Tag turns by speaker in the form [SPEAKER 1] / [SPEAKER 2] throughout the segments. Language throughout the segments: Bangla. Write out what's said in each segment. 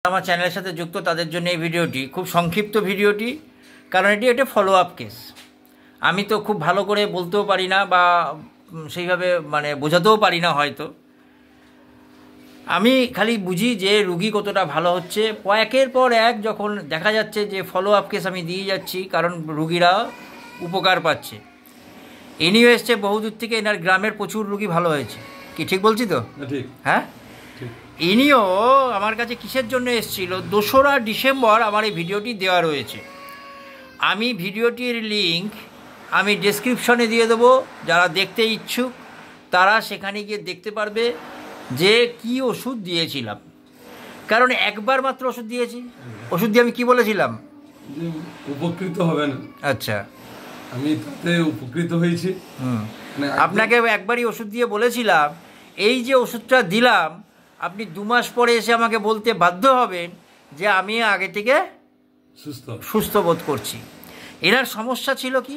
[SPEAKER 1] আমার চ্যানেলের সাথে যুক্ত তাদের জন্য এই ভিডিওটি খুব সংক্ষিপ্ত ভিডিওটি, কারণ এটি একটা ফলো আপ কেস। আমি তো খুব ভালো করে বলতেও পারি না বা সেইভাবে বোঝাতেও পারি না হয়তো। আমি খালি বুঝি যে রুগী কতটা ভালো হচ্ছে। একের পর এক যখন দেখা যাচ্ছে যে ফলো আপ কেস আমি দিয়ে যাচ্ছি, কারণ রুগীরা উপকার পাচ্ছে। ইনিও এসছে বহুদূর থেকে, এনার গ্রামের প্রচুর রুগী ভালো হয়েছে। কি ঠিক বলছি তো?
[SPEAKER 2] ঠিক।
[SPEAKER 1] হ্যাঁ, ইনিও আমার কাছে কিসের জন্য এসেছিল? 2রা ডিসেম্বর আমার এই ভিডিওটি দেওয়া রয়েছে। আমি ভিডিওটির লিঙ্ক আমি ডেসক্রিপশনে দিয়ে দেবো। যারা দেখতে ইচ্ছুক তারা সেখানে গিয়ে দেখতে পারবে যে কি ওষুধ দিয়েছিলাম। কারণ একবার মাত্র ওষুধ দিয়েছি। ওষুধ দিয়ে আমি কি বলেছিলাম?
[SPEAKER 2] উপকৃত হবেন।
[SPEAKER 1] আচ্ছা,
[SPEAKER 2] আমি তাতে উপকৃত হয়েছি।
[SPEAKER 1] আপনাকে একবারই ওষুধ দিয়ে বলেছিলাম এই যে ওষুধটা দিলাম, আপনি 2 মাস পরে এসে আমাকে বলতে বাধ্য হবেন যে আমি আগে থেকে সুস্থ বোধ করছি। এনার সমস্যা ছিল কি,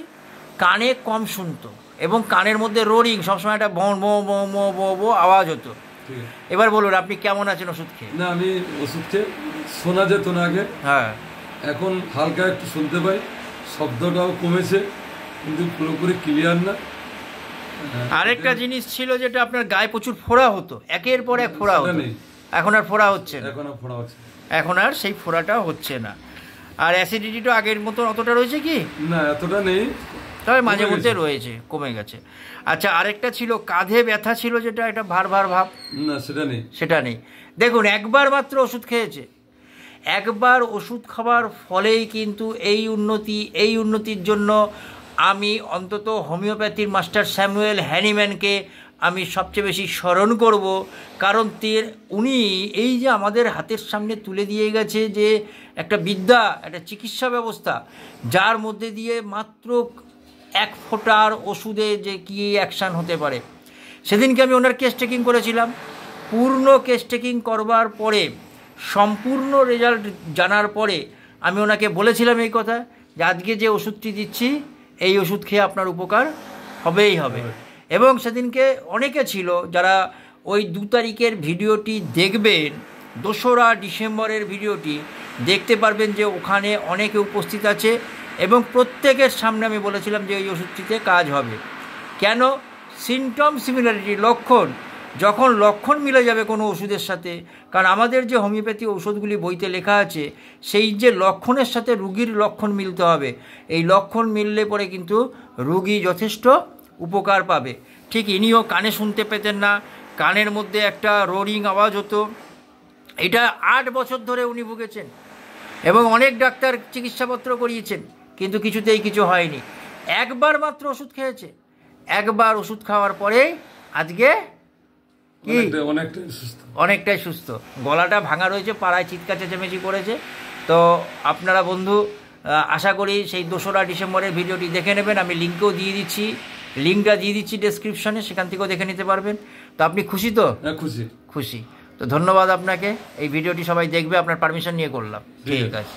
[SPEAKER 1] কানে কম শুনতো এবং কানের মধ্যে রোরিং, সবসময় একটা বো বো আওয়াজ হতো। এবার বলুন আপনি কেমন আছেন ওষুধ খেয়ে?
[SPEAKER 2] না, আমি ওষুধ খেয়ে শোনা যেত না আগে।
[SPEAKER 1] হ্যাঁ,
[SPEAKER 2] এখন হালকা একটু শুনতে পাই, শব্দটাও কমেছে, কিন্তু পুরোপুরি ক্লিয়ার না।
[SPEAKER 1] আরেকটা জিনিস ছিল যেটা আপনার গায়ে প্রচুর ফোড়া হতো, একের পর এক ফোড়া হতো। এখন আর ফোড়া হচ্ছে না। এখন আর সেই ফোড়াটা হচ্ছে না। আর অ্যাসিডিটিটা আগের মতো অতটা রয়েছে কি?
[SPEAKER 2] না, এতটা নেই,
[SPEAKER 1] তবে মাঝে মধ্যে রয়েছে, কমে গেছে। আচ্ছা, আরেকটা ছিল কাঁধে ব্যথা ছিল, যেটা এটা ভার ভাব।
[SPEAKER 2] না, সেটা নেই।
[SPEAKER 1] দেখুন, একবার মাত্র ওষুধ খেয়েছে। একবার ওষুধ খাওয়ার ফলেই কিন্তু এই উন্নতির জন্য আমি অন্তত হোমিওপ্যাথির মাস্টার স্যামুয়েল হ্যানিম্যানকে আমি সবচেয়ে বেশি স্মরণ করব। কারণ উনি এই যে আমাদের হাতের সামনে তুলে দিয়ে গেছে যে একটা বিদ্যা, একটা চিকিৎসা ব্যবস্থা, যার মধ্যে দিয়ে মাত্র 1 ফোঁটার ওষুধে যে কী অ্যাকশান হতে পারে। সেদিনকে আমি ওনার কেস টেকিং করেছিলাম। পূর্ণ কেস টেকিং করবার পরে, সম্পূর্ণ রেজাল্ট জানার পরে আমি ওনাকে বলেছিলাম এই কথা যে আজকে যে ওষুধটি দিচ্ছি এই ওষুধ খেয়ে আপনার উপকার হবেই হবে। এবং সেদিনকে অনেকে ছিল যারা ওই 2 তারিখের ভিডিওটি দেখবেন, 2রা ডিসেম্বরের ভিডিওটি দেখতে পারবেন যে ওখানে অনেকে উপস্থিত আছে এবং প্রত্যেকের সামনে আমি বলেছিলাম যে এই ওষুধটিতে কাজ হবে। কেন? সিমটম সিমিলারিটি, লক্ষণ, যখন লক্ষণ মিলে যাবে কোনো ওষুধের সাথে। কারণ আমাদের যে হোমিওপ্যাথি ওষুধগুলি বইতে লেখা আছে, সেই যে লক্ষণের সাথে রুগীর লক্ষণ মিলতে হবে। এই লক্ষণ মিললে পরে কিন্তু রুগী যথেষ্ট উপকার পাবে। ঠিক ইনিও কানে শুনতে পেতেন না, কানের মধ্যে একটা রোরিং আওয়াজ হতো। এটা 8 বছর ধরে উনি ভুগেছেন এবং অনেক ডাক্তার চিকিৎসাপত্র করিয়েছেন, কিন্তু কিছুতেই কিছু হয়নি। একবার মাত্র ওষুধ খেয়েছে। একবার ওষুধ খাওয়ার পরে আজকে কি অনেকটাই সুস্থ। গলাটা ভাঙা রয়েছে, পাড়ায় চিৎকার চেঁচামেচি করেছে। তো আপনারা বন্ধু, আশা করি সেই 2রা ডিসেম্বরের ভিডিওটি দেখে নেবেন। আমি লিঙ্কও দিয়ে দিচ্ছি, লিঙ্কটা দিয়ে দিচ্ছি ডেসক্রিপশনে, সেখান থেকেও দেখে নিতে পারবেন। তো আপনি খুশি তো?
[SPEAKER 2] খুশি।
[SPEAKER 1] তো ধন্যবাদ আপনাকে। এই ভিডিওটি সবাই দেখবে, আপনার পারমিশন নিয়ে করলাম। ঠিক আছে।